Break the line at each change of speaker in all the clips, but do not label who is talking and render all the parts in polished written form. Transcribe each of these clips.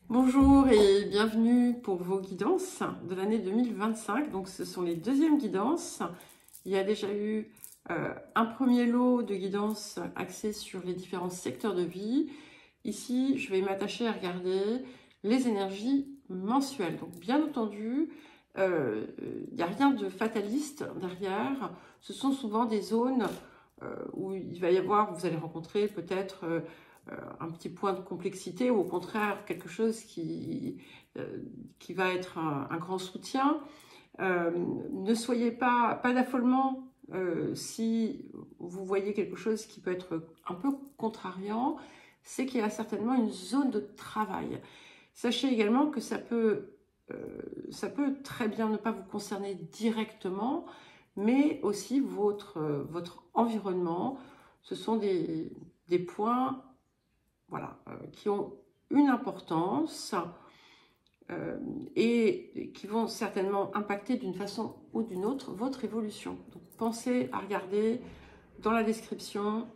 Bonjour et bienvenue pour vos guidances de l'année 2025. Donc ce sont les deuxièmes guidances. Il y a déjà eu un premier lot de guidances axées sur les différents secteurs de vie. Ici, je vais m'attacher à regarder les énergies mensuelles. Donc bien entendu, il n'y a rien de fataliste derrière. Ce sont souvent des zones où il va y avoir, vous allez rencontrer peut-être un petit point de complexité ou au contraire quelque chose qui va être un grand soutien. Ne soyez pas d'affolement si vous voyez quelque chose qui peut être un peu contrariant, c'est qu'il y a certainement une zone de travail. Sachez également que ça peut très bien ne pas vous concerner directement, mais aussi votre environnement. Ce sont des points voilà, qui ont une importance et qui vont certainement impacter d'une façon ou d'une autre votre évolution. Donc pensez à regarder dans la description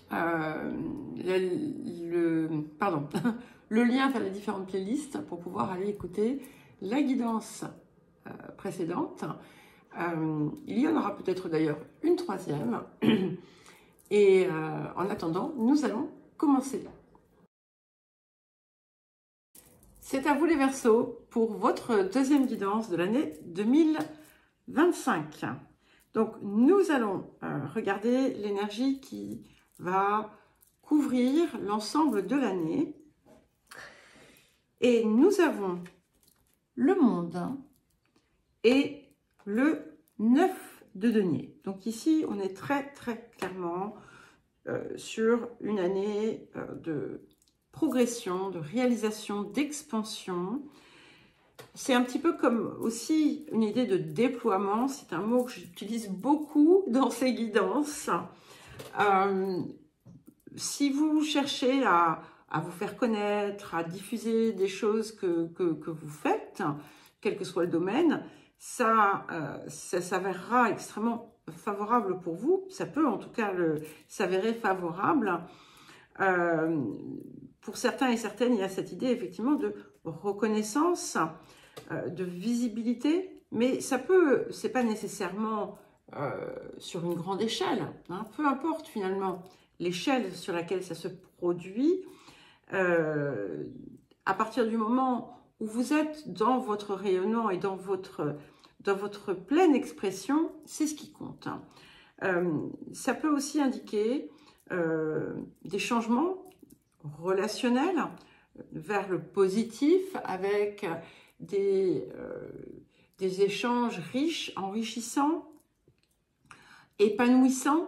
le lien vers les différentes playlists pour pouvoir aller écouter la guidance précédente. Il y en aura peut-être d'ailleurs une troisième. Et en attendant, nous allons commencer. C'est à vous les Verseaux pour votre deuxième guidance de l'année 2025. Donc nous allons regarder l'énergie qui va couvrir l'ensemble de l'année. Et nous avons le monde et le 9 de denier. Donc ici, on est très clairement sur une année de progression, de réalisation, d'expansion. C'est un petit peu comme aussi une idée de déploiement. C'est un mot que j'utilise beaucoup dans ces guidances. Si vous cherchez à vous faire connaître, à diffuser des choses que vous faites, quel que soit le domaine, ça s'avérera extrêmement favorable pour vous. Ça peut en tout cas s'avérer favorable. Pour certains et certaines, il y a cette idée effectivement de reconnaissance, de visibilité, mais c'est pas nécessairement sur une grande échelle, hein, peu importe finalement l'échelle sur laquelle ça se produit. À partir du moment où vous êtes dans votre rayonnement et dans votre pleine expression, c'est ce qui compte. Ça peut aussi indiquer des changements relationnels vers le positif avec des échanges riches, enrichissants, épanouissants.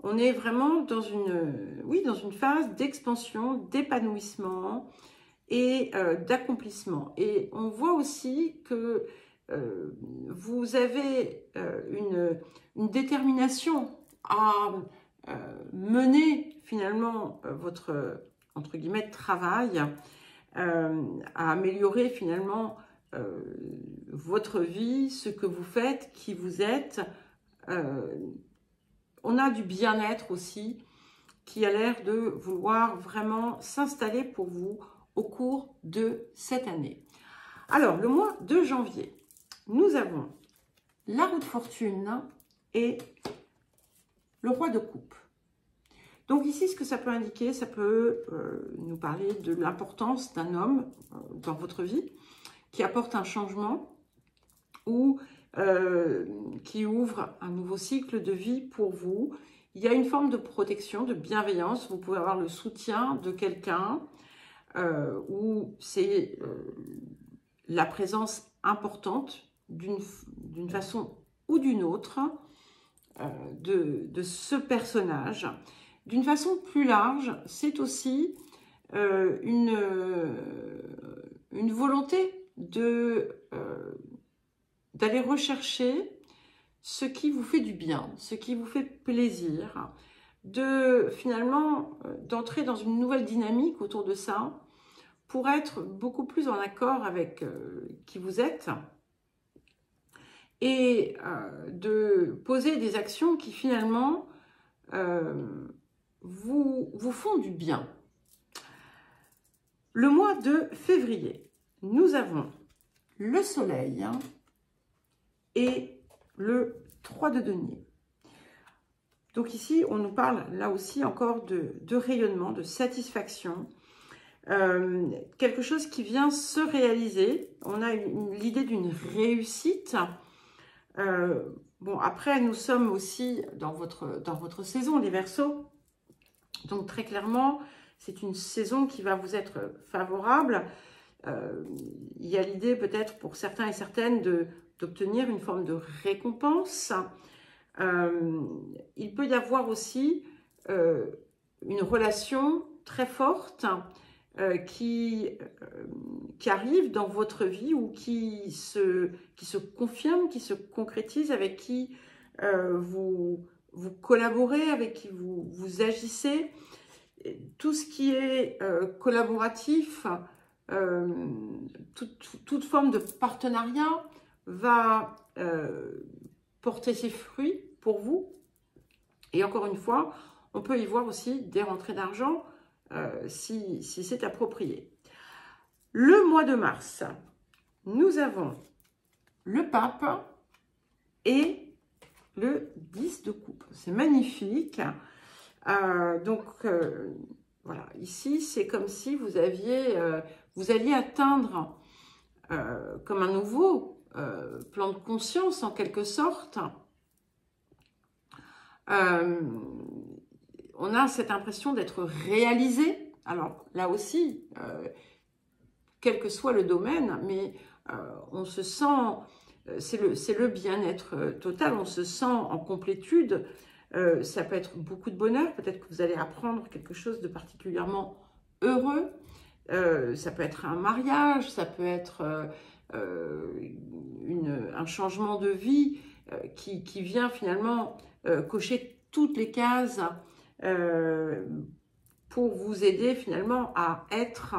On est vraiment dans une phase d'expansion, d'épanouissement et d'accomplissement. Et on voit aussi que vous avez une détermination à mener finalement votre, entre guillemets, travail, à améliorer finalement votre vie, ce que vous faites, qui vous êtes. On a du bien-être aussi qui a l'air de vouloir vraiment s'installer pour vous au cours de cette année. Alors, le mois de janvier, nous avons la roue de fortune et le roi de coupe. Donc ici, ce que ça peut indiquer, ça peut nous parler de l'importance d'un homme dans votre vie qui apporte un changement ou qui ouvre un nouveau cycle de vie pour vous. Il y a une forme de protection, de bienveillance. Vous pouvez avoir le soutien de quelqu'un ou c'est la présence importante d'une façon ou d'une autre de ce personnage. D'une façon plus large, c'est aussi une volonté d'aller rechercher ce qui vous fait du bien, ce qui vous fait plaisir, finalement d'entrer dans une nouvelle dynamique autour de ça pour être beaucoup plus en accord avec qui vous êtes et de poser des actions qui finalement vous font du bien. Le mois de février, nous avons le soleil et le 3 de denier. Donc ici, on nous parle là aussi encore de rayonnement, de satisfaction. Quelque chose qui vient se réaliser. On a l'idée d'une réussite. Bon, après, nous sommes aussi dans votre saison, les Verseaux. Donc très clairement, c'est une saison qui va vous être favorable. Il y a l'idée peut-être pour certains et certaines d'obtenir une forme de récompense. Il peut y avoir aussi une relation très forte qui arrive dans votre vie ou qui se confirme, qui se concrétise, avec qui vous collaborez, avec qui vous agissez. Tout ce qui est collaboratif, toute forme de partenariat va porter ses fruits pour vous. Et encore une fois, on peut y voir aussi des rentrées d'argent si c'est approprié. Le mois de mars, nous avons le pape et le 10 de coupe. C'est magnifique. Voilà, ici, c'est comme si vous alliez atteindre comme un nouveau plan de conscience, en quelque sorte. On a cette impression d'être réalisé. Alors là aussi, quel que soit le domaine, mais on se sent, c'est le bien-être total, on se sent en complétude. Ça peut être beaucoup de bonheur, peut-être que vous allez apprendre quelque chose de particulièrement heureux. Ça peut être un mariage, ça peut être un changement de vie qui vient finalement cocher toutes les cases pour vous aider finalement à être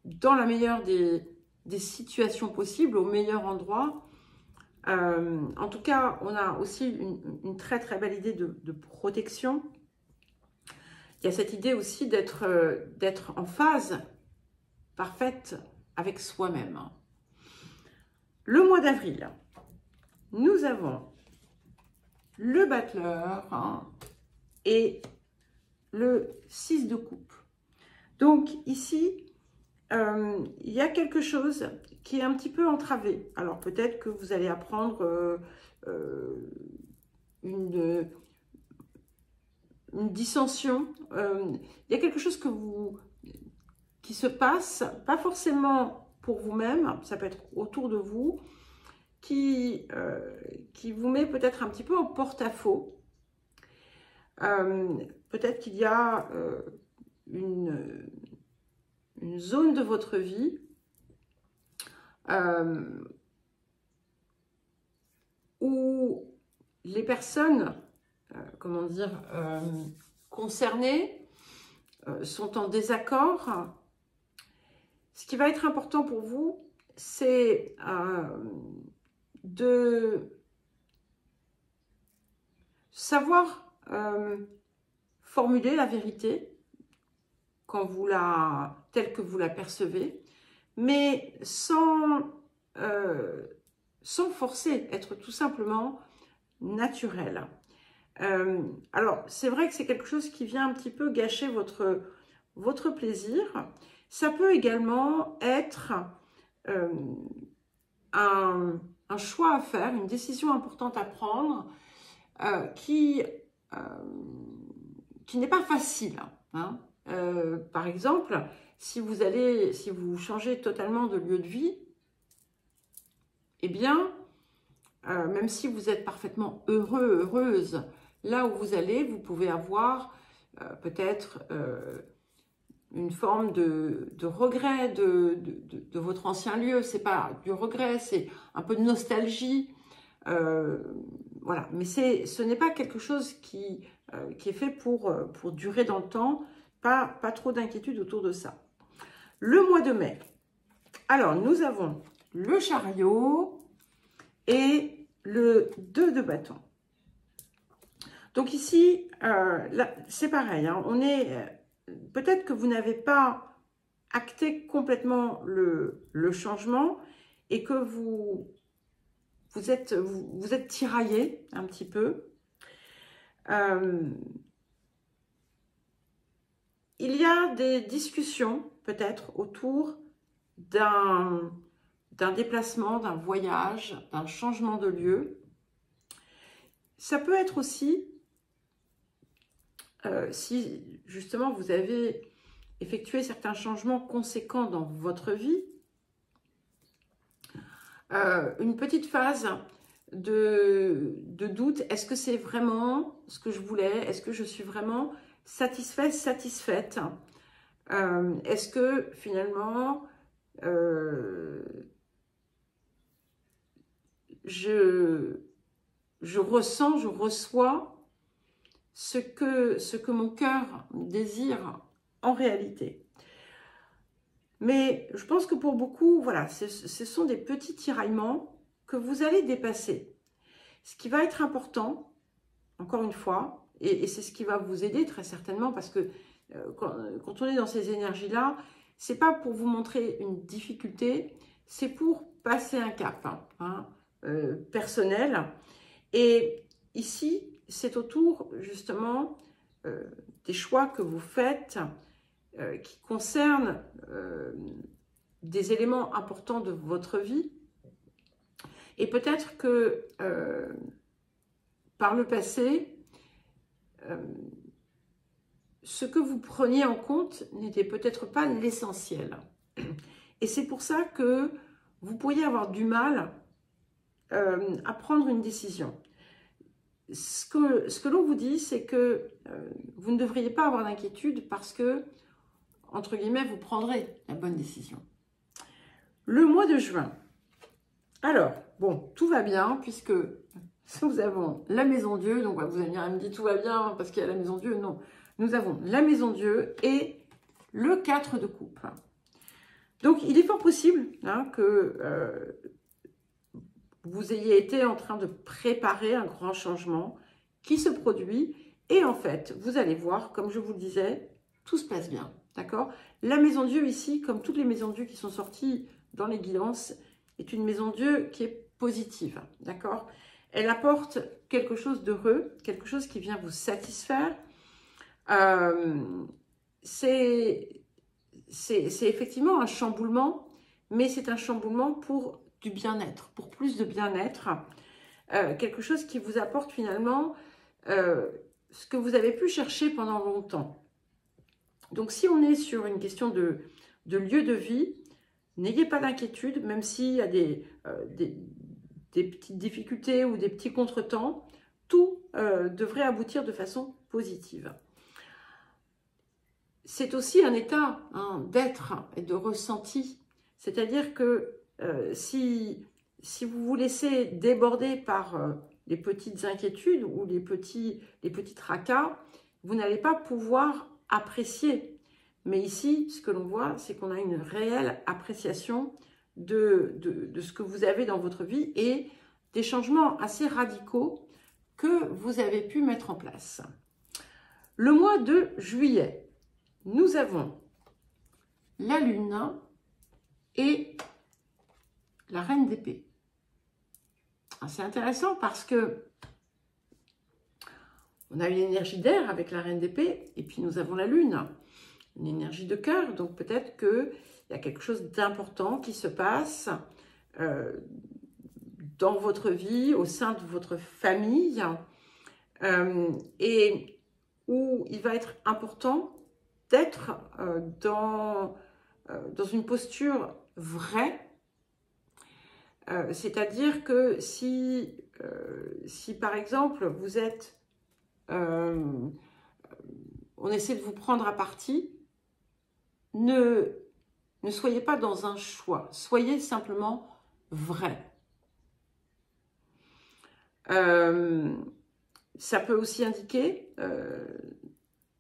dans la meilleure des situations possibles, au meilleur endroit. En tout cas, on a aussi une très très belle idée de protection. Il y a cette idée aussi d'être en phase parfaite avec soi-même. Le mois d'avril, nous avons le battleur et le 6 de coupe. Donc ici, il y a quelque chose qui est un petit peu entravé. Alors peut-être que vous allez apprendre une dissension. Il y a quelque chose qui se passe, pas forcément pour vous-même, ça peut être autour de vous, qui vous met peut-être un petit peu en porte-à-faux. Peut-être qu'il y a une zone de votre vie où les personnes, comment dire, concernées sont en désaccord. Ce qui va être important pour vous, c'est de savoir formuler la vérité telle que vous la percevez, mais sans forcer, être tout simplement naturel. Alors, c'est vrai que c'est quelque chose qui vient un petit peu gâcher votre plaisir. Ça peut également être un choix à faire, une décision importante à prendre qui n'est pas facile. Hein. Par exemple, si vous changez totalement de lieu de vie, eh bien, même si vous êtes parfaitement heureux, heureuse, là où vous allez, vous pouvez avoir peut-être une forme de regret de votre ancien lieu. C'est pas du regret, c'est un peu de nostalgie. Voilà, mais ce n'est pas quelque chose qui est fait pour durer dans le temps. Pas trop d'inquiétude autour de ça. Le mois de mai. Alors, nous avons le chariot et le 2 de bâton. Donc ici, c'est pareil, hein, on est peut-être que vous n'avez pas acté complètement le changement et que vous êtes tiraillé un petit peu. Il y a des discussions peut-être autour d'un déplacement, d'un voyage, d'un changement de lieu. Ça peut être aussi, si justement vous avez effectué certains changements conséquents dans votre vie, une petite phase de doute. Est-ce que c'est vraiment ce que je voulais? Est-ce que je suis vraiment satisfait, satisfaite? Est-ce que finalement je ressens, je reçois ce que mon cœur désire en réalité? Mais je pense que pour beaucoup, voilà, ce sont des petits tiraillements que vous allez dépasser. Ce qui va être important, encore une fois, et c'est ce qui va vous aider très certainement, parce que quand on est dans ces énergies-là, c'est pas pour vous montrer une difficulté, c'est pour passer un cap personnel. Et ici, c'est autour justement des choix que vous faites qui concernent des éléments importants de votre vie. Et peut-être que par le passé, ce que vous preniez en compte n'était peut-être pas l'essentiel. Et c'est pour ça que vous pourriez avoir du mal à prendre une décision. Ce que l'on vous dit, c'est que vous ne devriez pas avoir d'inquiétude parce que, entre guillemets, vous prendrez la bonne décision. Le mois de juin. Alors, bon, tout va bien puisque nous avons la Maison Dieu. Donc, vous allez me dire, tout va bien parce qu'il y a la Maison Dieu. Non, nous avons la Maison Dieu et le 4 de coupe. Donc, il est fort possible que vous ayez été en train de préparer un grand changement qui se produit. Et en fait, vous allez voir, comme je vous le disais, tout se passe bien. D'accord? La Maison Dieu ici, comme toutes les Maisons Dieu qui sont sorties dans les guidances, est une Maison Dieu qui est positive. D'accord? Elle apporte quelque chose d'heureux, quelque chose qui vient vous satisfaire. C'est effectivement un chamboulement, mais c'est un chamboulement pour du bien-être, pour plus de bien-être. Quelque chose qui vous apporte finalement ce que vous avez pu chercher pendant longtemps. Donc, si on est sur une question de lieu de vie, n'ayez pas d'inquiétude, même s'il y a des petites difficultés ou des petits contretemps, tout devrait aboutir de façon positive. C'est aussi un état d'être et de ressenti. C'est-à-dire que si vous vous laissez déborder par les petites inquiétudes ou les petits tracas, vous n'allez pas pouvoir apprécier. Mais ici, ce que l'on voit, c'est qu'on a une réelle appréciation de ce que vous avez dans votre vie et des changements assez radicaux que vous avez pu mettre en place. Le mois de juillet, nous avons la Lune et la Reine d'épée. C'est intéressant parce que on a une énergie d'air avec la Reine d'épée et puis nous avons la Lune, une énergie de cœur. Donc peut-être qu'il y a quelque chose d'important qui se passe dans votre vie, au sein de votre famille et où il va être important d'être dans une posture vraie. C'est-à-dire que si par exemple vous êtes on essaie de vous prendre à partie, ne soyez pas dans un choix, soyez simplement vrai. Ça peut aussi indiquer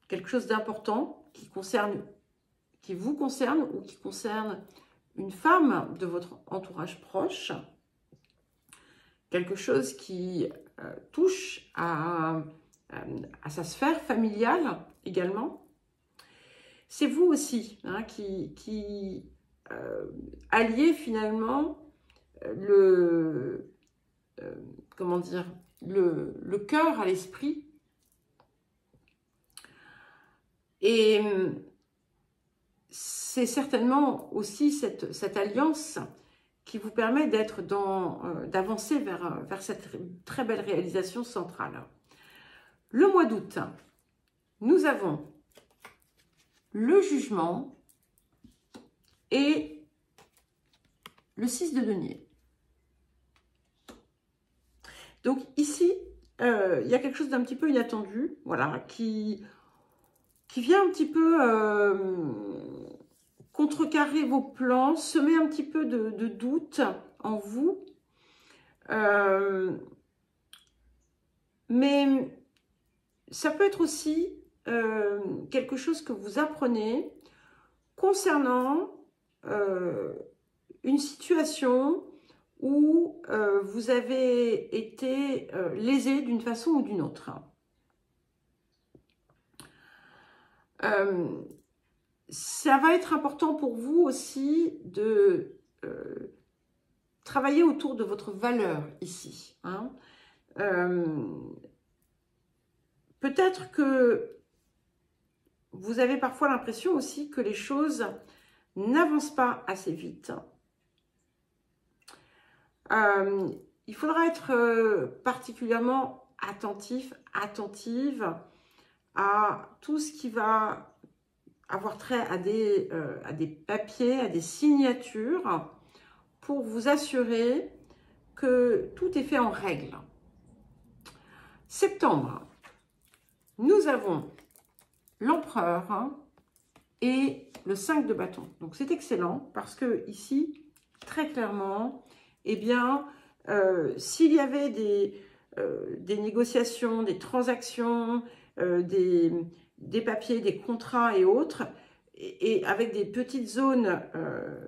quelque chose d'important qui vous concerne ou qui concerne une femme de votre entourage proche, quelque chose qui touche à sa sphère familiale également. c'est vous aussi hein, qui alliez finalement comment dire, le cœur à l'esprit. Et c'est certainement aussi cette alliance qui vous permet d'être d'avancer vers cette très belle réalisation centrale. Le mois d'août, nous avons le jugement et le 6 de denier. Donc ici, il y a quelque chose d'un petit peu inattendu, voilà, qui vient un petit peu contrecarrer vos plans, semer un petit peu de doute en vous. Mais ça peut être aussi quelque chose que vous apprenez concernant une situation où vous avez été lésé d'une façon ou d'une autre. Ça va être important pour vous aussi de travailler autour de votre valeur ici. Hein. Peut-être que vous avez parfois l'impression aussi que les choses n'avancent pas assez vite. Il faudra être particulièrement attentive à tout ce qui va avoir trait à des papiers, à des signatures, pour vous assurer que tout est fait en règle. Septembre, nous avons l'empereur hein, et le 5 de bâton. Donc c'est excellent parce que ici, très clairement, eh bien, s'il y avait des négociations, des transactions, des papiers, des contrats et autres, et avec des petites zones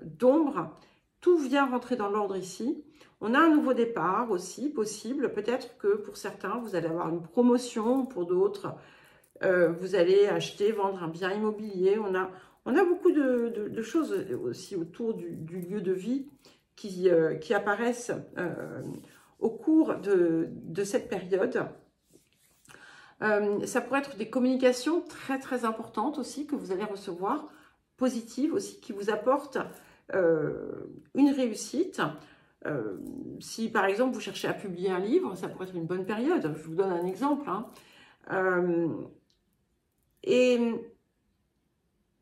d'ombre, tout vient rentrer dans l'ordre ici. On a un nouveau départ aussi possible. Peut-être que pour certains, vous allez avoir une promotion, pour d'autres, vous allez acheter, vendre un bien immobilier. On a beaucoup de choses aussi autour du lieu de vie qui apparaissent au cours de cette période. Ça pourrait être des communications très très importantes aussi que vous allez recevoir, positives aussi, qui vous apportent une réussite. Si par exemple vous cherchez à publier un livre, ça pourrait être une bonne période. Je vous donne un exemple. Hein. Et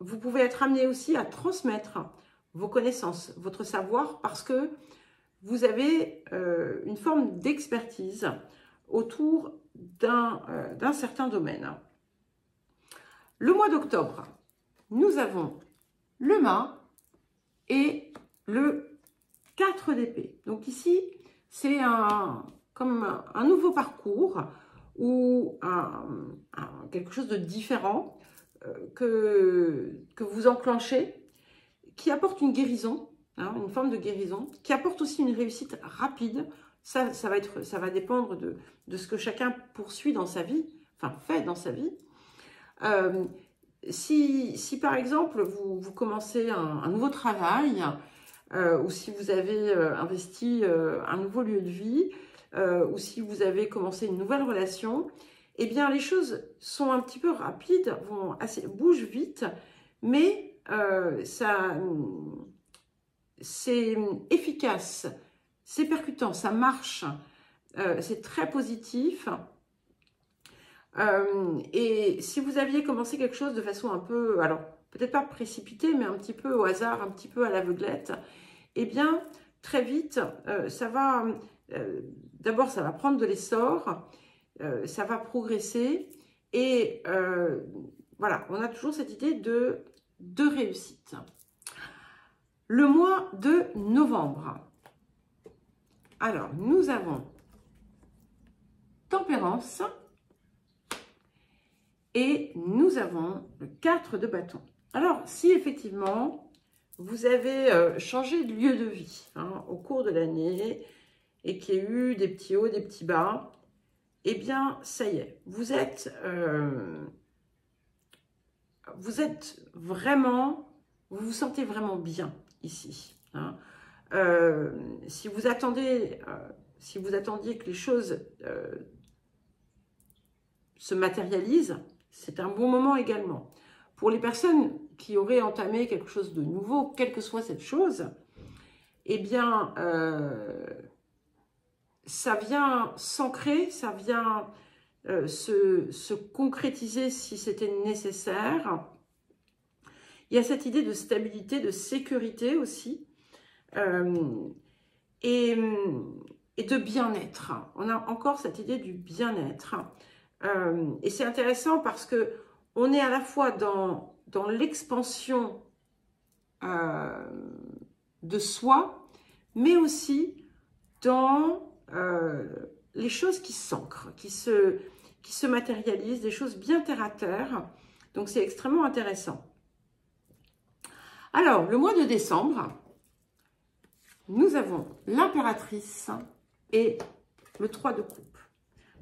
vous pouvez être amené aussi à transmettre vos connaissances, votre savoir, parce que vous avez une forme d'expertise autour d'un certain domaine. Le mois d'octobre, nous avons le mât et le 4 d'épée. Donc ici, c'est comme un nouveau parcours ou quelque chose de différent que vous enclenchez, qui apporte une guérison, hein, une forme de guérison, qui apporte aussi une réussite rapide. Ça va dépendre de ce que chacun poursuit dans sa vie, enfin fait dans sa vie. Si par exemple vous commencez un nouveau travail, ou si vous avez investi un nouveau lieu de vie, ou si vous avez commencé une nouvelle relation, eh bien les choses sont un petit peu rapides, bougent vite, mais c'est efficace, c'est percutant, ça marche, c'est très positif. Et si vous aviez commencé quelque chose de façon un peu, alors peut-être pas précipitée, mais un petit peu au hasard, un petit peu à l'aveuglette, eh bien très vite, d'abord ça va prendre de l'essor, ça va progresser, et voilà, on a toujours cette idée de réussite. Le mois de novembre. Alors, nous avons Tempérance et nous avons le 4 de bâton. Alors, si effectivement, vous avez changé de lieu de vie hein, au cours de l'année et qu'il y a eu des petits hauts, des petits bas, eh bien, ça y est, vous êtes vous êtes vraiment, vous vous sentez vraiment bien ici. Hein. Si vous attendiez que les choses se matérialisent, c'est un bon moment également. Pour les personnes qui auraient entamé quelque chose de nouveau, quelle que soit cette chose, eh bien, ça vient s'ancrer, ça vient se concrétiser si c'était nécessaire. Il y a cette idée de stabilité, de sécurité aussi, et de bien-être. On a encore cette idée du bien-être. Et c'est intéressant parce que on est à la fois dans l'expansion de soi, mais aussi dans les choses qui s'ancrent, qui se matérialisent, des choses bien terre à terre. Donc c'est extrêmement intéressant. Alors, le mois de décembre, nous avons l'impératrice et le 3 de coupe.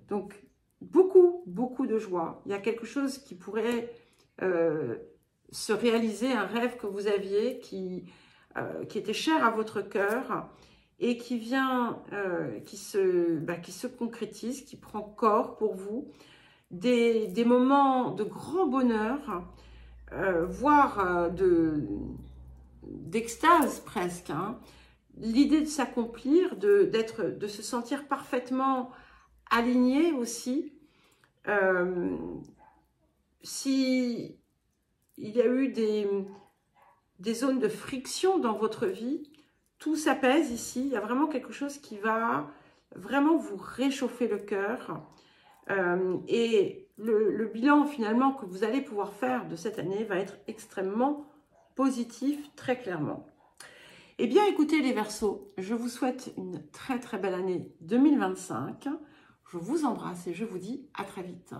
Donc, beaucoup de joie. Il y a quelque chose qui pourrait se réaliser, un rêve que vous aviez qui était cher à votre cœur et qui vient, qui se concrétise, qui prend corps pour vous. Des moments de grand bonheur, voire d'extase presque. Hein. L'idée de s'accomplir, de se sentir parfaitement aligné aussi. Si il y a eu des zones de friction dans votre vie, tout s'apaise ici. Il y a vraiment quelque chose qui va vraiment vous réchauffer le cœur. Et le bilan finalement que vous allez pouvoir faire de cette année va être extrêmement positif, très clairement. Eh bien, écoutez les Verseaux, je vous souhaite une très belle année 2025. Je vous embrasse et je vous dis à très vite.